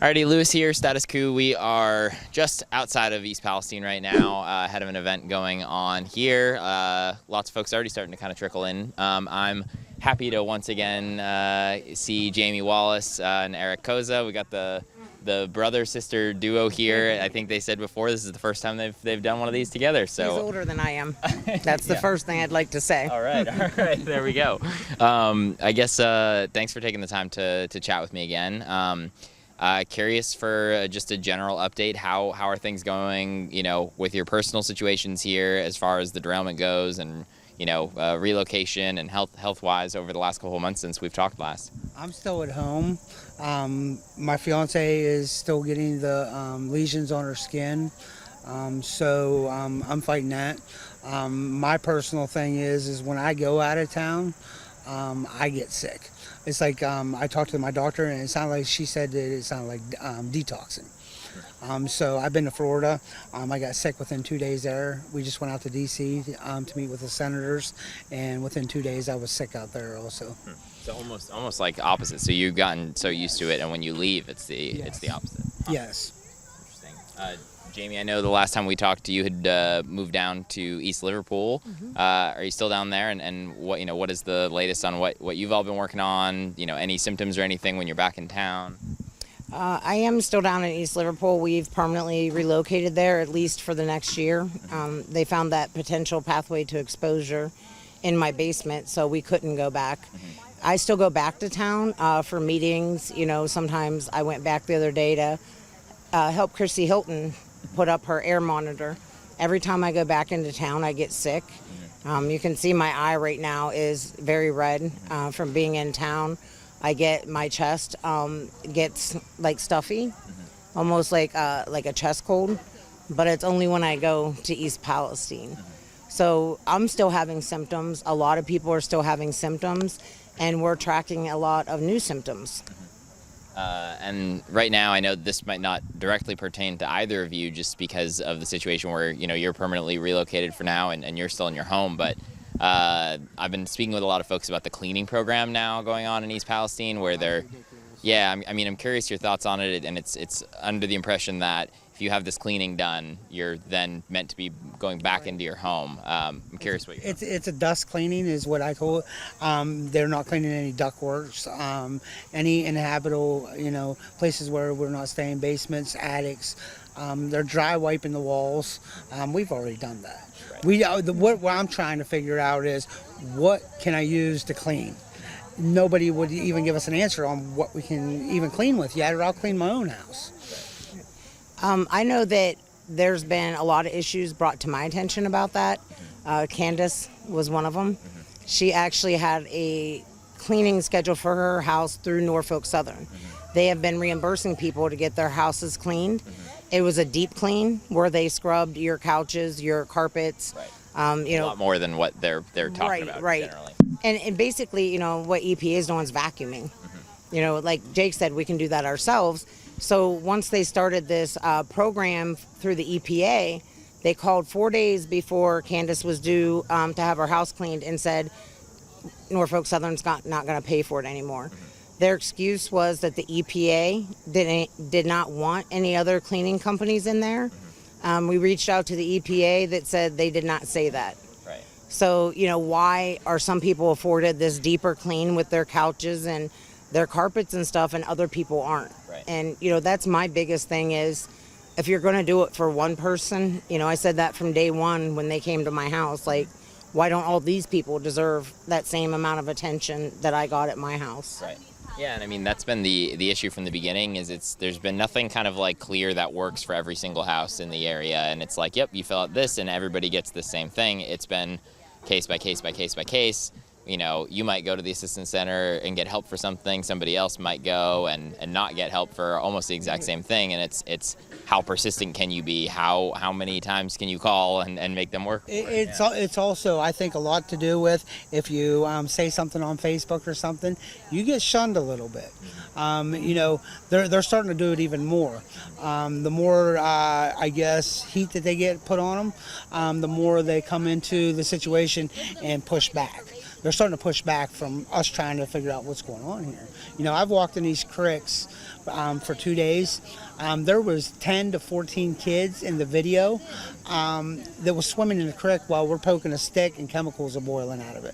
Alrighty, Lewis here, Status Coup. We are just outside of East Palestine right now, ahead of an event going on here. Lots of folks already starting to kind of trickle in. I'm happy to once again see Jamie Wallace and Eric Koza. We got the brother-sister duo here. I think they said before this is the first time they've done one of these together. So he's older than I am. That's the first thing I'd like to say. All right, there we go. I guess thanks for taking the time to chat with me again. Curious for just a general update. How are things going, with your personal situations here as far as the derailment goes, and relocation and health-wise over the last couple of months since we've talked last? I'm still at home. My fiance is still getting the lesions on her skin, so I'm fighting that. My personal thing is when I go out of town, I get sick. It's like I talked to my doctor, and it sounded like she said that it sounded like detoxing. So I've been to Florida. I got sick within 2 days there. We just went out to D.C. To meet with the senators, and within 2 days I was sick out there also. So almost like opposite. So you've gotten so used to it, and when you leave, it's the opposite. Yes. Interesting. Jamie, I know the last time we talked, you had moved down to East Liverpool. Mm-hmm. Are you still down there? And what is the latest on what you've all been working on? Any symptoms or anything when you're back in town? I am still down in East Liverpool. We've permanently relocated there, at least for the next year. They found that potential pathway to exposure in my basement, so we couldn't go back. I still go back to town for meetings. Sometimes I went back the other day to help Chrissy Hilton put up her air monitor. Every time I go back into town, I get sick. You can see my eye right now is very red from being in town. I get my chest gets like stuffy, almost like a chest cold, but it's only when I go to East Palestine. So I'm still having symptoms. A lot of people are still having symptoms, and we're tracking a lot of new symptoms. And right now, I know this might not directly pertain to either of you just because of the situation where, you're permanently relocated for now and you're still in your home. But I've been speaking with a lot of folks about the cleaning program now going on in East Palestine where I'm curious your thoughts on it. And it's under the impression that if you have this cleaning done, you're then meant to be going back into your home. I'm curious what it's a dust cleaning is what I call it. They're not cleaning any ductworks, any inhabitable, places where we're not staying, basements, attics. They're dry wiping the walls. We've already done that. Right. What I'm trying to figure out is what can I use to clean? Nobody would even give us an answer on what we can even clean with yet, or I'll clean my own house. I know that there's been a lot of issues brought to my attention about that. Candace was one of them. She actually had a cleaning schedule for her house through Norfolk Southern. They have been reimbursing people to get their houses cleaned. It was a deep clean where they scrubbed your couches, your carpets. Right. A lot more than what they're talking about generally. And basically, what EPA is doing is vacuuming. Like Jake said, we can do that ourselves. So once they started this program through the EPA, they called 4 days before Candace was due to have her house cleaned and said Norfolk Southern's not going to pay for it anymore. Their excuse was that the EPA did not want any other cleaning companies in there. We reached out to the EPA that said they did not say that. Right. So, why are some people afforded this deeper clean with their couches and their carpets and stuff, and other people aren't? Right. And, that's my biggest thing is if you're going to do it for one person, I said that from day one when they came to my house, like, why don't all these people deserve that same amount of attention that I got at my house? Right. Yeah, and that's been the issue from the beginning is there's been nothing kind of like clear that works for every single house in the area, and it's like, yep, you fill out this and everybody gets the same thing. It's been case by case by case by case. You might go to the assistance center and get help for something. Somebody else might go and not get help for almost the exact same thing. And it's how persistent can you be? How many times can you call and make them work? It's also, I think, a lot to do with if you say something on Facebook or something, you get shunned a little bit. They're starting to do it even more. The more, I guess, heat that they get put on them, the more they come into the situation and push back. they're starting to push back from us trying to figure out what's going on here. I've walked in these creeks for 2 days. There was 10 to 14 kids in the video that was swimming in the creek while we're poking a stick and chemicals are boiling out of it.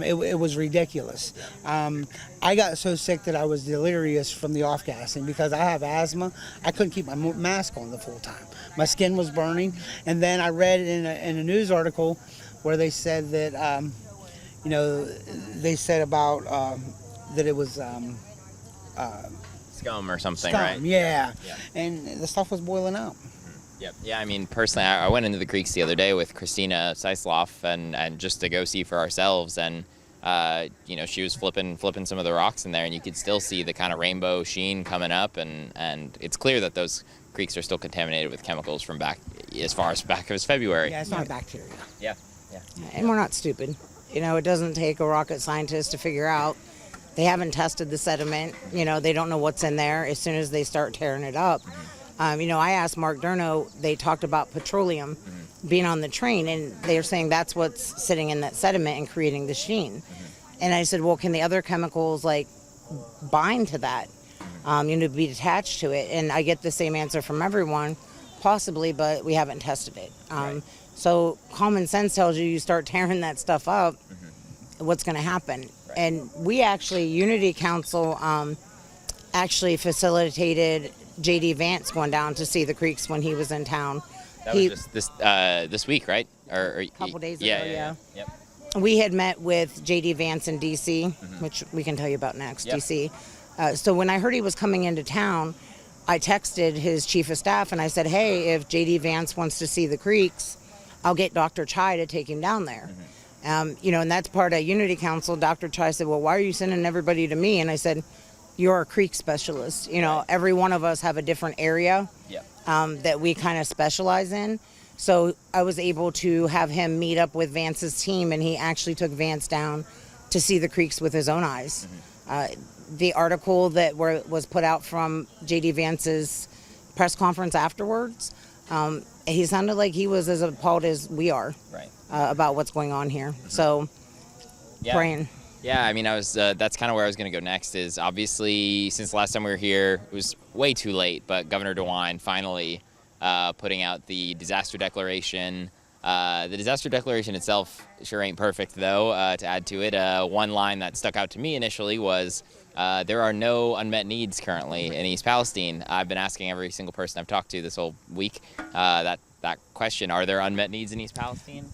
It was ridiculous. I got so sick that I was delirious from the off-gassing because I have asthma. I couldn't keep my mask on the full time. My skin was burning. And then I read in a news article where they said that, they said about that it was Scum or something, scum, right? yeah. Yeah. And the stuff was boiling out. Yep. Yeah, I mean, personally, I went into the creeks the other day with Christina Seisloff and just to go see for ourselves. And, she was flipping some of the rocks in there, and you could still see the kind of rainbow sheen coming up. And it's clear that those creeks are still contaminated with chemicals from back as far as back as February. Yeah, it's not bacteria. Yeah. And we're not stupid. It doesn't take a rocket scientist to figure out. They haven't tested the sediment. They don't know what's in there as soon as they start tearing it up. I asked Mark Durno, they talked about petroleum being on the train, and they're saying that's what's sitting in that sediment and creating the sheen. And I said, well, can the other chemicals bind to that, be attached to it? And I get the same answer from everyone, possibly, but we haven't tested it. So common sense tells you start tearing that stuff up, what's going to happen. Right. And we actually, Unity Council actually facilitated J.D. Vance going down to see the creeks when he was in town. That was just this week, right? Or a couple days ago, yeah. Yep. We had met with J.D. Vance in D.C., which we can tell you about next, D.C. So when I heard he was coming into town, I texted his chief of staff and I said, hey, if J.D. Vance wants to see the creeks, I'll get Dr. Chai to take him down there. And that's part of Unity Council. Dr. Chai said, well, why are you sending everybody to me? And I said, you're a creek specialist. Every one of us have a different area that we kind of specialize in. So I was able to have him meet up with Vance's team, and he actually took Vance down to see the creeks with his own eyes. The article that was put out from J.D. Vance's press conference afterwards, he sounded like he was as appalled as we are about what's going on here. So, praying. Yeah, I mean, that's kind of where I was going to go next is obviously since the last time we were here, it was way too late, but Governor DeWine finally putting out the disaster declaration. The disaster declaration itself sure ain't perfect, though. To add to it, one line that stuck out to me initially was, there are no unmet needs currently in East Palestine. I've been asking every single person I've talked to this whole week that question, are there unmet needs in East Palestine?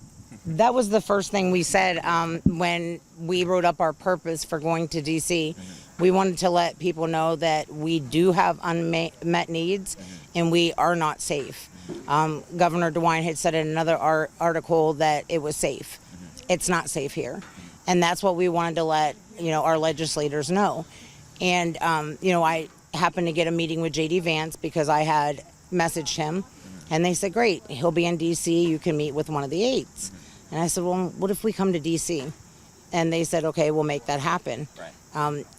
That was the first thing we said when we wrote up our purpose for going to D.C. We wanted to let people know that we do have unmet needs and we are not safe. Governor DeWine had said in another article that it was safe. It's not safe here. And that's what we wanted to let our legislators know. And I happened to get a meeting with J.D. Vance because I had messaged him, and they said, great, he'll be in D.C., you can meet with one of the aides. And I said, well, what if we come to D.C.? And they said, okay, we'll make that happen. Right.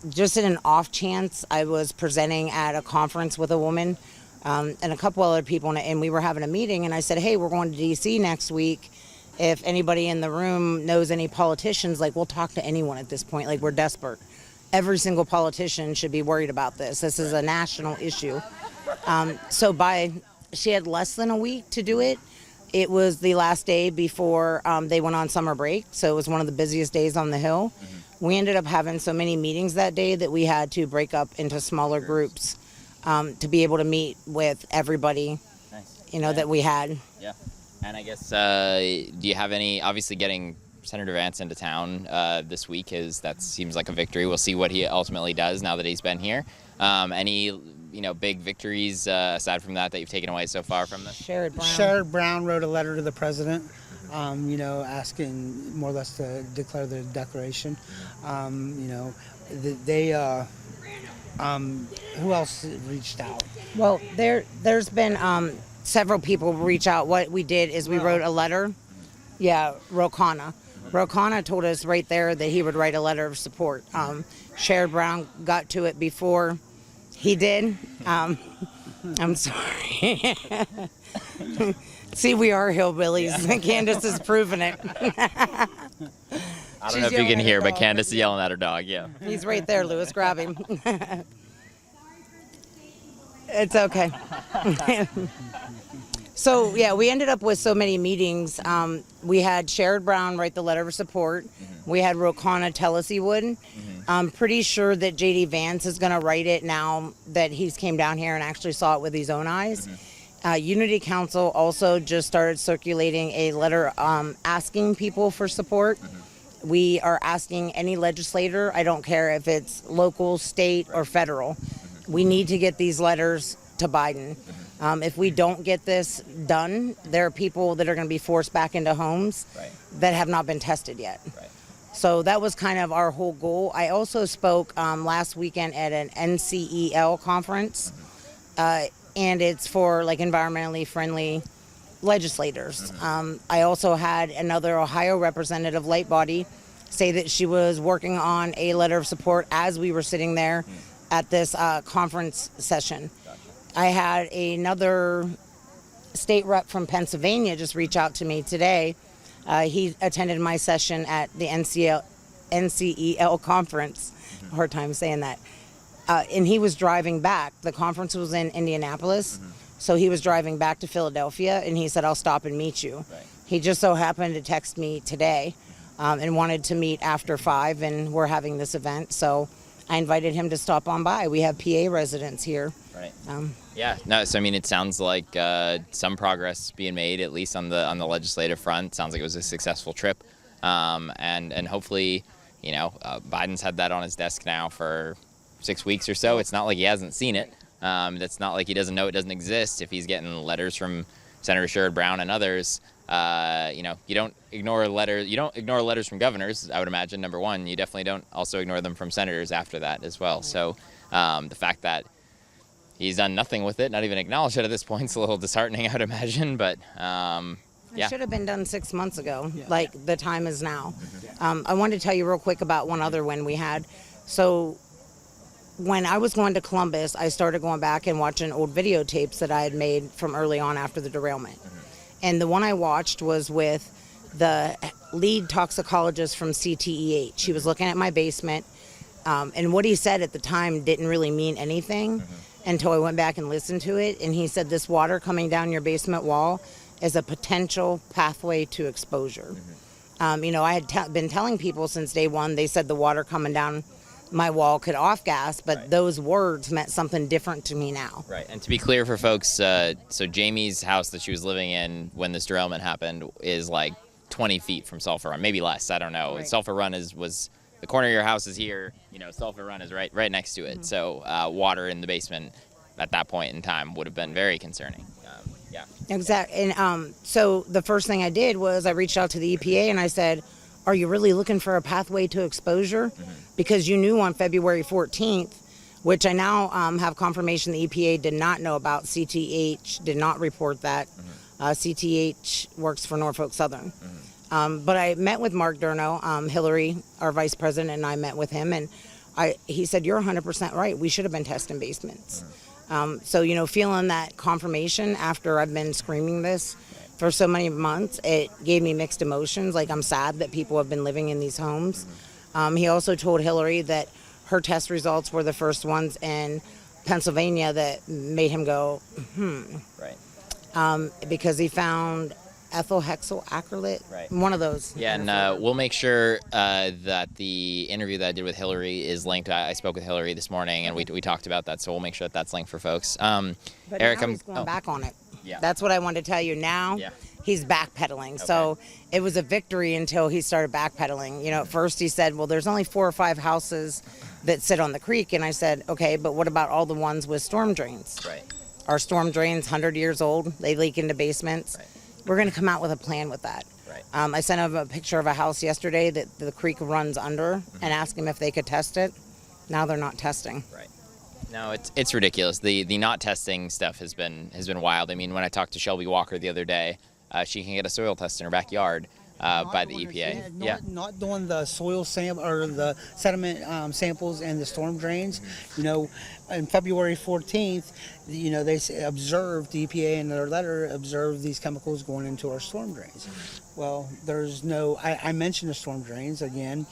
Just in an off chance, I was presenting at a conference with a woman and a couple other people, and we were having a meeting, and I said, hey, we're going to D.C. next week. If anybody in the room knows any politicians, we'll talk to anyone at this point. We're desperate. Every single politician should be worried about this. This is a national issue. She had less than a week to do it. It was the last day before they went on summer break, so it was one of the busiest days on the Hill. We ended up having so many meetings that day that we had to break up into smaller groups to be able to meet with everybody, that we had. Yeah. And I guess, do you have any, obviously getting Senator Vance into town this week that seems like a victory. We'll see what he ultimately does now that he's been here. Any big victories aside from that you've taken away so far from this? Sherrod Brown wrote a letter to the president, asking more or less to declare the declaration. Who else reached out? Well, there's been several people reach out. What we did is we wrote a letter. Yeah, Rokana. Rokana told us right there that he would write a letter of support. Sherrod Brown got to it before he did. I'm sorry. See, we are hillbillies. Yeah. Candace has proven it. I don't know if you can hear, but Candace is yelling at her dog. Yeah. He's right there, Lewis. Grab him. It's okay. So, yeah, we ended up with so many meetings. We had Sherrod Brown write the letter of support. We had Rokana tell us he would. I'm pretty sure that J.D. Vance is going to write it now that he's came down here and actually saw it with his own eyes. Unity Council also just started circulating a letter asking people for support. We are asking any legislator, I don't care if it's local, state, or federal, we need to get these letters to Biden. If we don't get this done, there are people that are going to be forced back into homes that have not been tested yet. So that was kind of our whole goal. I also spoke last weekend at an NCEL conference, and it's for like environmentally friendly legislators. I also had another Ohio representative, Light Body, say that she was working on a letter of support as we were sitting there at this conference session. I had another state rep from Pennsylvania just reach out to me today. He attended my session at the NCEL conference. Hard time saying that. And he was driving back. The conference was in Indianapolis, so he was driving back to Philadelphia, and he said, I'll stop and meet you. He just so happened to text me today and wanted to meet after 5, and we're having this event, so I invited him to stop on by. We have PA residents here. Yeah, no, so I mean, it sounds like some progress being made, at least on the legislative front. Sounds like it was a successful trip, and hopefully, you know, Biden's had that on his desk now for 6 weeks or so. It's not like he hasn't seen it. It's not like he doesn't know it doesn't exist. If he's getting letters from Senator Sherrod Brown and others, you know, you don't ignore letters. You don't ignore letters from governors, I would imagine. Number one, you definitely don't also ignore them from senators after that as well. So the fact that he's done nothing with it, not even acknowledged it at this point, is a little disheartening, I would imagine. But It should have been done 6 months ago. Like the time is now. I wanted to tell you real quick about one other win we had. So when I was going to Columbus, I started going back and watching old videotapes that I had made from early on after the derailment. And the one I watched was with the lead toxicologist from CTEH. He was looking at my basement, and what he said at the time didn't really mean anything until I went back and listened to it. And he said, this water coming down your basement wall is a potential pathway to exposure. You know, I had been telling people since day one, they said the water coming down my wall could off gas, but those words meant something different to me now. Right, and to be clear for folks, so Jamie's house that she was living in when this derailment happened is like 20 feet from Sulphur Run, maybe less, I don't know. Sulphur Run was the corner of your house is here, you know, Sulphur Run is right next to it. So water in the basement at that point in time would have been very concerning. Exactly. And so the first thing I did was I reached out to the EPA and I said, are you really looking for a pathway to exposure? Because you knew on February 14th, which I now have confirmation the EPA did not know about. CTH did not report that. CTH works for Norfolk Southern. But I met with Mark Durno, Hillary, our vice president, and I met with him. And he said, you're 100% right. We should have been testing basements. So, you know, feeling that confirmation after I've been screaming this for so many months, it gave me mixed emotions. Like, I'm sad that people have been living in these homes. He also told Hillary that her test results were the first ones in Pennsylvania that made him go, because he found ethyl hexyl acrylate, one of those. Yeah, and we'll make sure that the interview that I did with Hillary is linked. I spoke with Hillary this morning, and we talked about that, so we'll make sure that that's linked for folks. But Eric, now he's going back on it. That's what I wanted to tell you. Now he's backpedaling. So it was a victory until he started backpedaling. You know, at first he said, well, there's only 4 or 5 houses that sit on the creek. And I said, okay, but what about all the ones with storm drains? Our storm drains, 100 years old. They leak into basements. We're going to come out with a plan with that. I sent him a picture of a house yesterday that the creek runs under and asked him if they could test it. Now they're not testing. No, it's ridiculous. The not testing stuff has been wild. I mean, when I talked to Shelby Walker the other day, she can get a soil test in her backyard. by the EPA. Not doing the soil sample or the sediment samples and the storm drains. You know, on February 14th, you know, they observed, the EPA in their letter observed these chemicals going into our storm drains. Well, there's no, I mentioned the storm drains again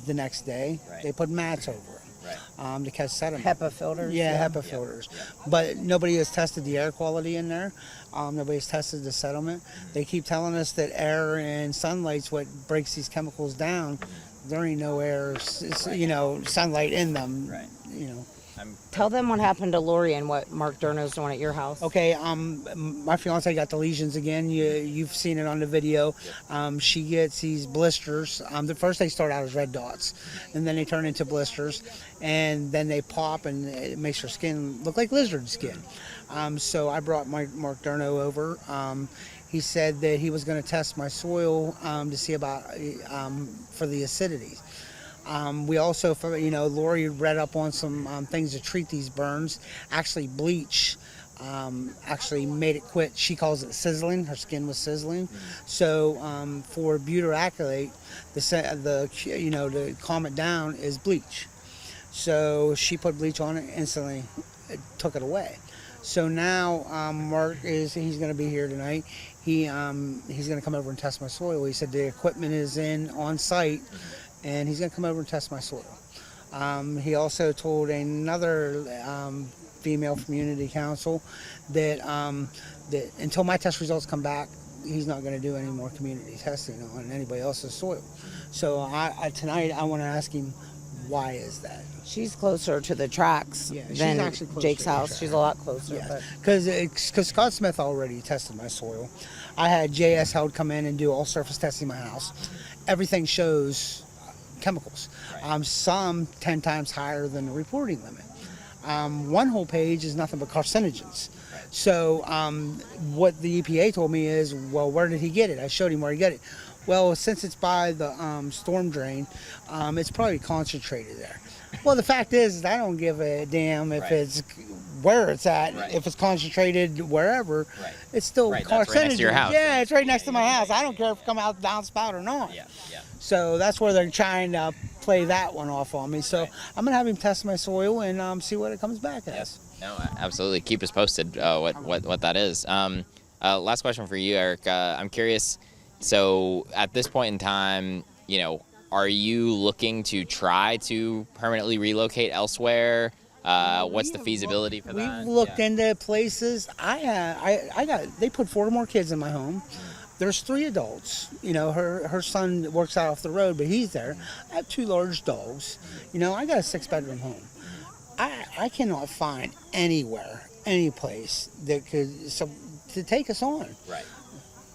the next day. Right. They put mats over them. Right. To catch sediment. HEPA filters. Yeah, HEPA filters. But nobody has tested the air quality in there. Nobody's tested the sediment. They keep telling us that air and sunlight's what breaks these chemicals down. There ain't no air, you know, sunlight in them. Right. You know. Tell them what happened to Lori and what Mark Durno's doing at your house. Okay, my fiance got the lesions again. You've seen it on the video. She gets these blisters. The first they start out as red dots, and then they turn into blisters, and then they pop, and it makes her skin look like lizard skin. So I brought Mark Durno over. He said that he was going to test my soil to see about for the acidity. We also, you know, Lori read up on some things to treat these burns. Actually, bleach actually made it quit. She calls it sizzling. Her skin was sizzling. So for butyracylate, you know, to calm it down is bleach. So she put bleach on it instantly. It took it away. So now Mark he's going to be here tonight. He's going to come over and test my soil. He said the equipment is on site. And he's going to come over and test my soil. He also told another female from Unity Council that that until my test results come back, he's not going to do any more community testing on anybody else's soil. So tonight I want to ask him, why is that? She's closer to the tracks than Jake's house. She's a lot closer. Yeah, because Scott Smith already tested my soil. I had JS Held come in and do all surface testing in my house. Everything shows chemicals, some 10 times higher than the reporting limit. One whole page is nothing but carcinogens. So what the EPA told me is, well, where did he get it? I showed him where he got it. Well, since it's by the storm drain, it's probably concentrated there. Well, the fact is I don't give a damn if it's where it's at. If it's concentrated wherever, it's still carcinogen. That's right next to your house. Yeah, it's right next to my house. I don't care if it come out downspout or not. So that's where they're trying to play that one off on me. So I'm going to have him test my soil and see what it comes back as. Yes. No, absolutely. Keep us posted what that is. Last question for you, Eric. I'm curious, so at this point in time, you know, are you looking to try to permanently relocate elsewhere? What's the feasibility for that? We've looked into places. They put 4 more kids in my home. There's 3 adults. You know, her son works out off the road, but he's there. I have 2 large dogs. You know, I got a 6-bedroom home. I cannot find anywhere, any place that could to take us on. Right.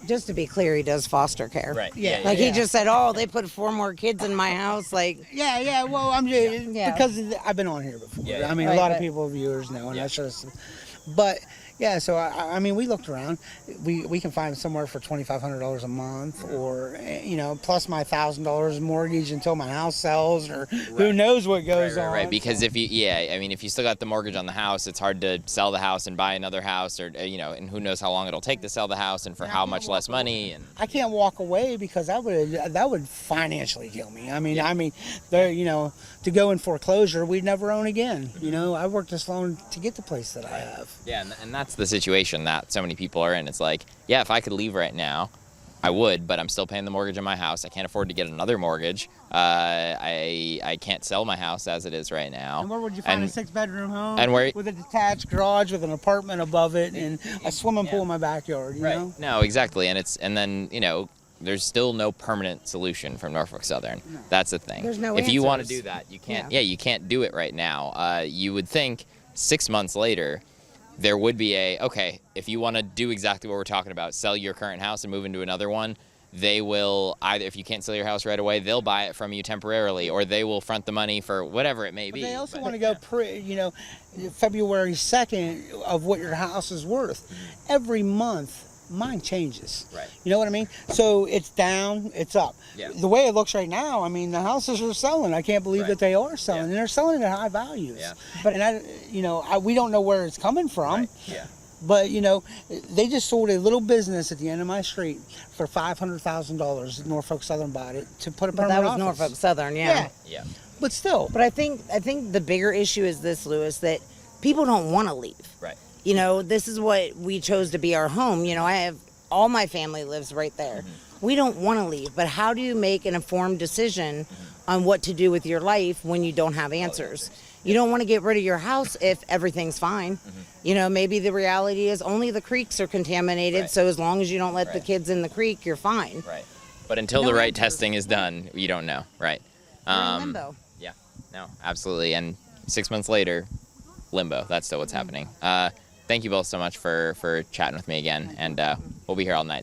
Just to be clear, he does foster care. Right. He just said, "Oh, they put 4 more kids in my house." Like, well, I'm just because I've been on here before. I mean, a lot of people, viewers know, and that's just. But yeah, so I mean, we looked around. We can find somewhere for $2,500 a month, or you know, plus my $1,000 mortgage until my house sells, or who knows what goes on. Right. Because if you still got the mortgage on the house, it's hard to sell the house and buy another house, or you know, and who knows how long it'll take to sell the house and for how much less money. And I can't walk away because that would financially kill me. I mean, there, you know, to go in foreclosure, we'd never own again. You know, I worked this long to get the place that I have. Yeah, and that's the situation that so many people are in. It's like, yeah, if I could leave right now, I would, but I'm still paying the mortgage on my house. I can't afford to get another mortgage. I can't sell my house as it is right now. And where would you find a 6-bedroom home with a detached garage with an apartment above it and a swimming pool in my backyard? You know? No, exactly. And then you know, there's still no permanent solution from Norfolk Southern. No. That's the thing. There's no if answers. You want to do that, you can't. You can't do it right now. You would think 6 months later, there would be if you want to do exactly what we're talking about, sell your current house and move into another one, they will either, if you can't sell your house right away, they'll buy it from you temporarily, or they will front the money for whatever it may be. They also want to go February 2nd of what your house is worth. Every month, mine changes. Right. You know what I mean? So it's down, it's up. Yeah. The way it looks right now, I mean, the houses are selling. I can't believe that they are selling, and they're selling at high values. Yeah. But we don't know where it's coming from. Right. Yeah. But they just sold a little business at the end of my street for $500,000. Norfolk Southern bought it to put a But permanent that was office. Norfolk Southern, yeah. Yeah. But still. But I think the bigger issue is this, Lewis, that people don't want to leave. Right. This is what we chose to be our home. I have all my family lives right there. We don't want to leave, but how do you make an informed decision on what to do with your life when you don't have answers? You don't want to get rid of your house if everything's fine. Maybe the reality is only the creeks are contaminated, Right. so as long as you don't let the Right. kids in the creek, you're fine. Right. But until No the right answers. testing is done, you don't know. Right. We're in limbo. Yeah. No, absolutely. And 6 months later, limbo. That's still what's happening. Thank you both so much for chatting with me again, and we'll be here all night.